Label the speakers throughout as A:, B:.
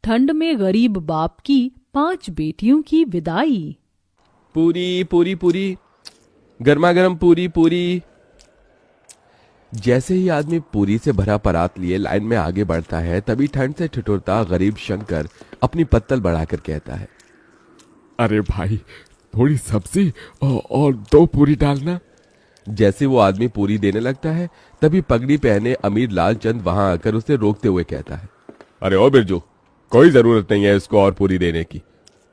A: ठंड में गरीब बाप की 5 बेटियों की विदाई।
B: पूरी पूरी पूरी, गर्मा गर्म पूरी पूरी। जैसे ही आदमी पूरी से भरा परात लिए लाइन में आगे बढ़ता है, तभी ठंड से ठिठुरता गरीब शंकर अपनी पत्तल बढ़ाकर कहता है,
C: अरे भाई, थोड़ी सब्जी और 2 पूरी डालना।
B: जैसे वो आदमी पूरी देने लगता है, तभी पगड़ी पहने अमीर लालचंद वहां आकर उसे रोकते हुए कहता है,
C: अरे ओ बिरजू, कोई जरूरत नहीं है इसको और पूरी देने की।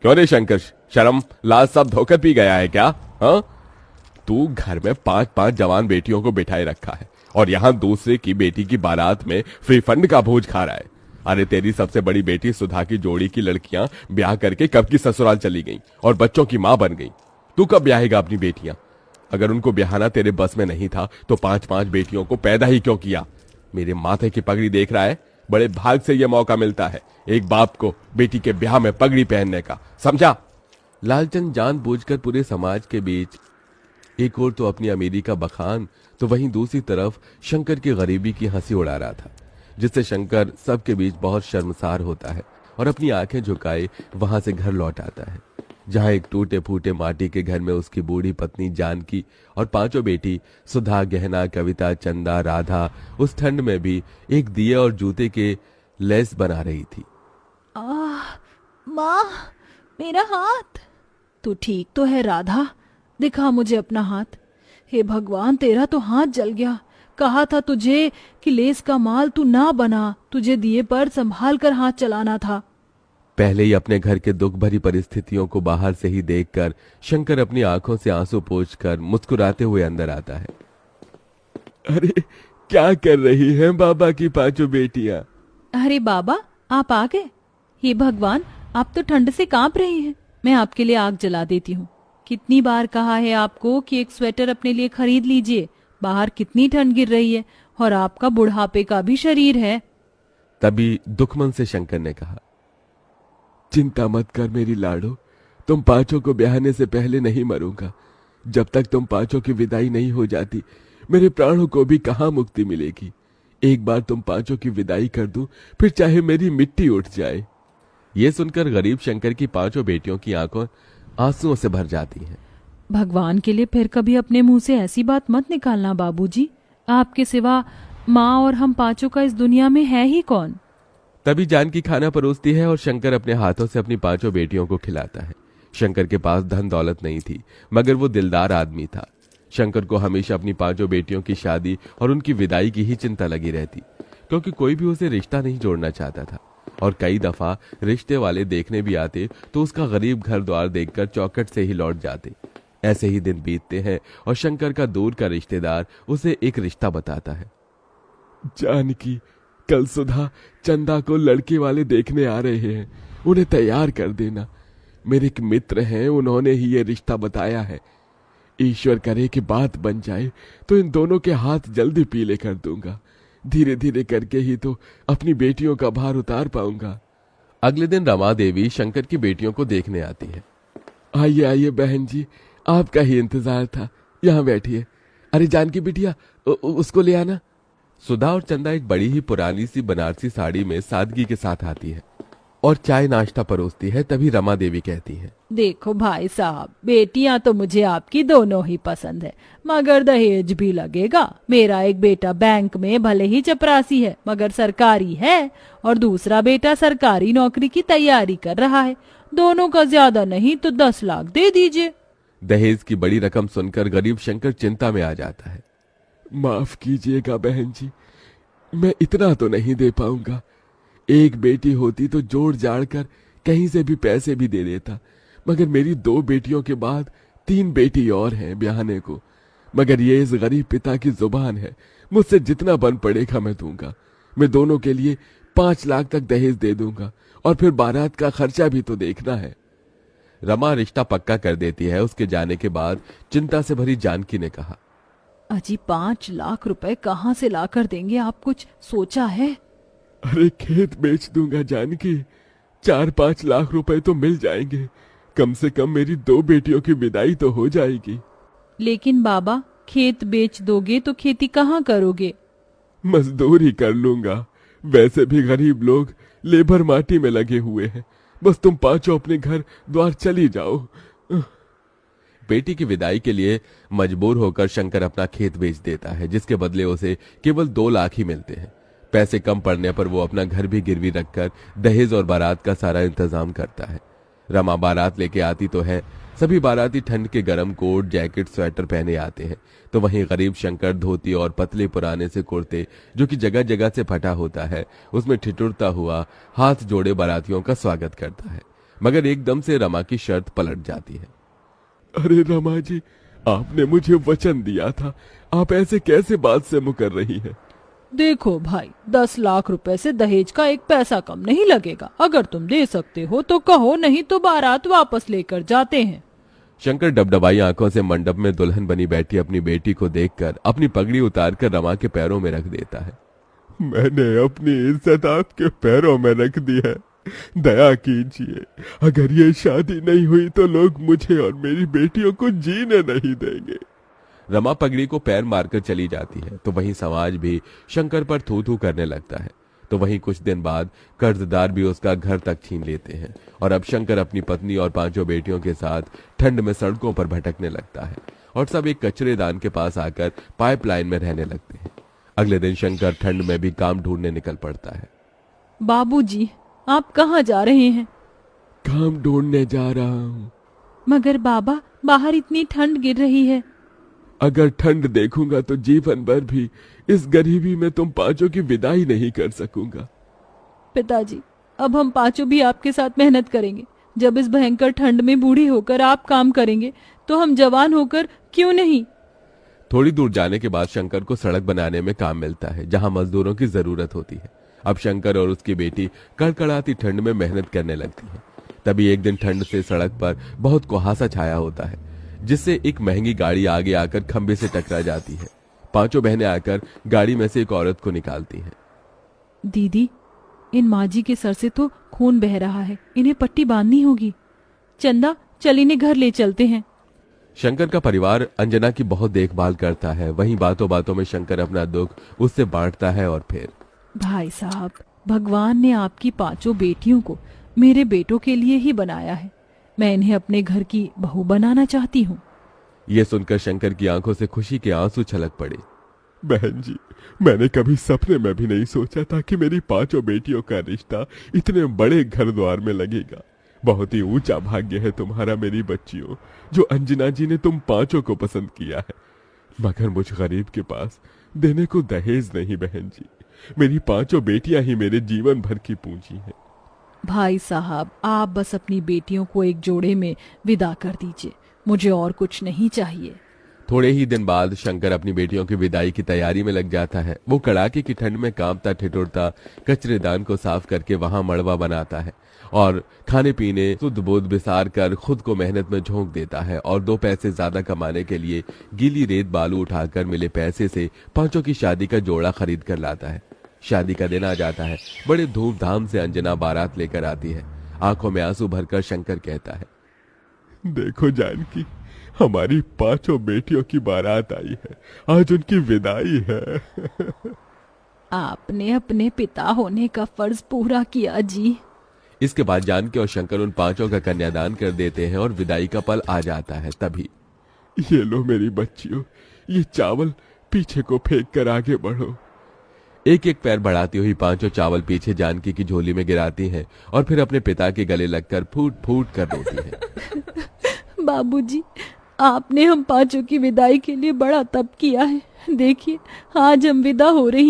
C: क्यों रे शंकर, शर्म लाज सब धोकर पी गया है क्या? हाँ, तू घर में 5-5 जवान बेटियों को बिठाए रखा है और यहाँ दूसरे की बेटी की बारात में फ्री फंड का भोज खा रहा है। अरे तेरी सबसे बड़ी बेटी सुधा की जोड़ी की लड़कियां ब्याह करके कब की ससुराल चली गईं और बच्चों की मां बन गईं। तू कब ब्याहेगा अपनी बेटियां? अगर उनको ब्याहना तेरे बस में नहीं था तो 5-5 बेटियों को पैदा ही क्यों किया? मेरे माथे की पगड़ी देख रहा है, बड़े भाग से यह मौका मिलता है एक बाप को बेटी के ब्याह में पगड़ी पहनने का, समझा?
B: लालचंद जानबूझकर पूरे समाज के बीच एक और तो अपनी अमीरी का बखान, तो वहीं दूसरी तरफ शंकर की गरीबी की हंसी उड़ा रहा था, जिससे शंकर सबके बीच बहुत शर्मसार होता है और अपनी आंखें झुकाए वहां से घर लौट आता है, जहां एक टूटे फूटे माटी के घर में उसकी बूढ़ी पत्नी जानकी और 5 बेटी सुधा, गहना, कविता, चंदा, राधा उस ठंड में भी एक दिए और जूते के लेस बना रही थी।
A: माँ, मेरा हाथ। तू ठीक तो है राधा? दिखा मुझे अपना हाथ। हे भगवान, तेरा तो हाथ जल गया। कहा था तुझे कि लेस का माल तू ना बना, तुझे दिए पर संभाल कर हाथ चलाना था।
B: पहले ही अपने घर के दुख भरी परिस्थितियों को बाहर से ही देखकर शंकर अपनी आंखों से आंसू पोंछकर मुस्कुराते हुए अंदर आता है।
C: अरे क्या कर रही हैं बाबा की 5 बेटियां?
A: अरे बाबा, आप आ गए। हे भगवान, आप तो ठंड से कांप रही हैं। मैं आपके लिए आग जला देती हूँ। कितनी बार कहा है आपको कि एक स्वेटर अपने लिए खरीद लीजिए, बाहर कितनी ठंड गिर रही है और आपका बुढ़ापे का भी शरीर है।
B: तभी दुखमन से शंकर ने कहा,
C: चिंता मत कर मेरी लाडो, तुम 5 को ब्याहने से पहले नहीं मरूंगा। जब तक तुम 5 की विदाई नहीं हो जाती, मेरे प्राणों को भी कहां मुक्ति मिलेगी। एक बार तुम 5 की विदाई कर दूं, फिर चाहे मेरी मिट्टी उठ जाए।
B: ये सुनकर गरीब शंकर की 5 बेटियों की आंखों आंसुओं से भर जाती हैं।
A: भगवान के लिए फिर कभी अपने मुंह से ऐसी बात मत निकालना बाबूजी। आपके सिवा माँ और हम 5 का इस दुनिया में है ही कौन?
B: तभी जानकी खाना परोसती है और शंकर अपने हाथों से अपनी 5 बेटियों को खिलाता है। शंकर के पास धन दौलत नहीं थी, मगर वो दिलदार आदमी था। शंकर को हमेशा अपनी 5 बेटियों की शादी और उनकी विदाई की ही चिंता लगी रहती, क्योंकि कोई भी उसे रिश्ता नहीं जोड़ना चाहता था। और कई दफा रिश्ते वाले देखने भी आते तो उसका गरीब घर द्वार देखकर चौखट से ही लौट जाते। ऐसे ही दिन बीतते हैं और शंकर का दूर का रिश्तेदार उसे एक रिश्ता बताता है।
C: जानकी, कल सुधा चंदा को लड़के वाले देखने आ रहे हैं, उन्हें तैयार कर देना। मेरे एक मित्र हैं, उन्होंने ही ये रिश्ता बताया है। ईश्वर करे कि बात बन जाए तो इन दोनों के हाथ जल्दी पीले कर दूंगा। धीरे धीरे करके ही तो अपनी बेटियों का भार उतार पाऊंगा।
B: अगले दिन रमा देवी शंकर की बेटियों को देखने आती है।
C: आइए आइए बहन जी, आपका ही इंतजार था, यहाँ बैठिए। अरे जानकी बिटिया, उसको ले आना।
B: सुधा और चंदा एक बड़ी ही पुरानी सी बनारसी साड़ी में सादगी के साथ आती है और चाय नाश्ता परोसती है। तभी रमा देवी कहती है,
A: देखो भाई साहब, बेटियां तो मुझे आपकी दोनों ही पसंद है, मगर दहेज भी लगेगा। मेरा एक बेटा बैंक में भले ही चपरासी है, मगर सरकारी है, और दूसरा बेटा सरकारी नौकरी की तैयारी कर रहा है। दोनों का ज्यादा नहीं तो 10 लाख दे दीजिए।
B: दहेज की बड़ी रकम सुनकर गरीब शंकर चिंता में आ जाता है।
C: माफ कीजिएगा बहन जी, मैं इतना तो नहीं दे पाऊंगा। एक बेटी होती तो जोड़ जाड़ कर कहीं से भी पैसे भी दे देता, मगर मेरी 2 बेटियों के बाद 3 बेटी और हैं ब्याहने को। मगर ये इस गरीब पिता की जुबान है, मुझसे जितना बन पड़ेगा मैं दूंगा। मैं दोनों के लिए 5 लाख तक दहेज दे दूंगा, और फिर बारात का खर्चा भी तो देखना है।
B: रमा रिश्ता पक्का कर देती है। उसके जाने के बाद चिंता से भरी जानकी ने कहा,
A: अजी 5 लाख रुपए कहाँ से ला कर देंगे? आप कुछ सोचा है?
C: अरे खेत बेच दूंगा जानकी, 4-5 लाख रुपए तो मिल जाएंगे। कम से कम मेरी 2 बेटियों की विदाई तो हो जाएगी।
A: लेकिन बाबा, खेत बेच दोगे तो खेती कहाँ करोगे?
C: मजदूरी कर लूंगा। वैसे भी गरीब लोग लेबर माटी में लगे हुए हैं। बस तुम पांचों अपने घर द्वार चली जाओ।
B: बेटी की विदाई के लिए मजबूर होकर शंकर अपना खेत बेच देता है, जिसके बदले उसे केवल 2 लाख ही मिलते हैं। पैसे कम पड़ने पर वो अपना घर भी गिरवी रखकर दहेज और बारात का सारा इंतजाम करता है। रमा बारात लेके आती तो है। सभी बाराती ठंड के गर्म कोट, जैकेट, स्वेटर पहने आते हैं, तो वहीं गरीब शंकर धोती और पतले पुराने से कुर्ते, जो कि जगह जगह से फटा होता है, उसमें ठिठुरता हुआ हाथ जोड़े बारातियों का स्वागत करता है। मगर एकदम से रमा की शर्त पलट जाती है।
C: अरे रमा जी, आपने मुझे वचन दिया था, आप ऐसे कैसे बात से मुकर रही हैं?
A: देखो भाई, 10 लाख रुपए से दहेज का 1 पैसा कम नहीं लगेगा। अगर तुम दे सकते हो तो कहो, नहीं तो बारात वापस लेकर जाते हैं।
B: शंकर डबडबाई आंखों से मंडप में दुल्हन बनी बैठी अपनी बेटी को देखकर अपनी पगड़ी उतारकर रमा के पैरों में रख देता है।
C: मैंने अपनी इज्जत आपके पैरों में रख दी है, दया कीजिए। अगर ये शादी नहीं हुई तो लोग मुझे और मेरी बेटियों को जीने नहीं देंगे।
B: रमा पगड़ी को पैर मारकर चली जाती है, तो वहीं समाज भी शंकर पर थू थू करने लगता है। तो वहीं कुछ दिन बाद कर्जदार भी उसका घर तक छीन लेते हैं और अब शंकर अपनी पत्नी और 5 बेटियों के साथ ठंड में सड़कों पर भटकने लगता है और सब एक कचरेदान के पास आकर पाइपलाइन में रहने लगते हैं। अगले दिन शंकर ठंड में भी काम ढूंढने निकल पड़ता है।
A: बाबूजी, आप कहाँ जा रहे हैं?
C: काम ढूंढने जा रहा हूँ।
A: मगर बाबा, बाहर इतनी ठंड गिर रही है।
C: अगर ठंड देखूंगा तो जीवन भर भी इस गरीबी में तुम 5 की विदाई नहीं कर सकूंगा।
A: पिताजी, अब हम 5 भी आपके साथ मेहनत करेंगे। जब इस भयंकर ठंड में बूढ़ी होकर आप काम करेंगे तो हम जवान होकर क्यों नहीं?
B: थोड़ी दूर जाने के बाद शंकर को सड़क बनाने में काम मिलता है, जहां मजदूरों की जरूरत होती है। अब शंकर और उसकी बेटी कड़कड़ाती ठंड में मेहनत करने लगती है। तभी एक दिन ठंड से सड़क पर बहुत कुहासा छाया होता है, जिससे एक महंगी गाड़ी आगे आकर खंबे से टकरा जाती है। 5 बहनें आकर गाड़ी में से एक औरत को निकालती हैं।
A: दीदी, इन माजी के सर से तो खून बह रहा है, इन्हें पट्टी बांधनी होगी। चंदा, चल इन्हें घर ले चलते हैं।
B: शंकर का परिवार अंजना की बहुत देखभाल करता है। वहीं बातों बातों में शंकर अपना दुख उससे बांटता है और फिर,
A: भाई साहब, भगवान ने आपकी 5 बेटियों को मेरे बेटों के लिए ही बनाया है। मैं इन्हें अपने घर की बहू बनाना चाहती हूँ।
B: यह सुनकर शंकर की आंखों से खुशी के आंसू छलक पड़े।
C: बहन जी, मैंने कभी सपने में भी नहीं सोचा था कि मेरी 5 बेटियों का रिश्ता इतने बड़े घर द्वार में लगेगा। बहुत ही ऊंचा भाग्य है तुम्हारा मेरी बच्चियों, जो अंजना जी ने तुम 5 को पसंद किया है। मगर मुझ गरीब के पास देने को दहेज नहीं बहन जी। मेरी 5 बेटियां ही मेरे जीवन भर की पूंजी है।
A: भाई साहब, आप बस अपनी बेटियों को एक जोड़े में विदा कर दीजिए, मुझे और कुछ नहीं चाहिए।
B: थोड़े ही दिन बाद शंकर अपनी बेटियों की विदाई की तैयारी में लग जाता है। वो कड़ाके की ठंड में कांपता ठिठुरता कचरेदान को साफ करके वहां मड़वा बनाता है और खाने पीने शुद्ध बुद्ध बिसार कर खुद को मेहनत में झोंक देता है और 2 पैसे ज्यादा कमाने के लिए गीली रेत बालू उठाकर मिले पैसे से 5 की शादी का जोड़ा खरीद कर लाता है। शादी का दिन आ जाता है। बड़े धूमधाम से अंजना बारात लेकर आती है। आंखों में आंसू भरकर शंकर कहता है,
C: देखो जानकी, हमारी 5 बेटियों की बारात आई है, आज उनकी विदाई है।
A: आपने अपने पिता होने का फर्ज पूरा किया जी।
B: इसके बाद जानकी और शंकर उन 5 का कन्यादान कर देते हैं और विदाई का पल आ जाता है। तभी,
C: ये लो मेरी बच्चियों, ये चावल पीछे को फेंक कर आगे बढ़ो।
B: एक एक पैर बढ़ाती हुई 5 चावल पीछे जानकी की झोली में गिराती हैं और फिर अपने पिता के गले लगकर फूट फूट कर रोती हैं।
A: बाबूजी, आपने हम 5 की विदाई के लिए बड़ा तप किया है। देखिए, आज हम विदा हो रही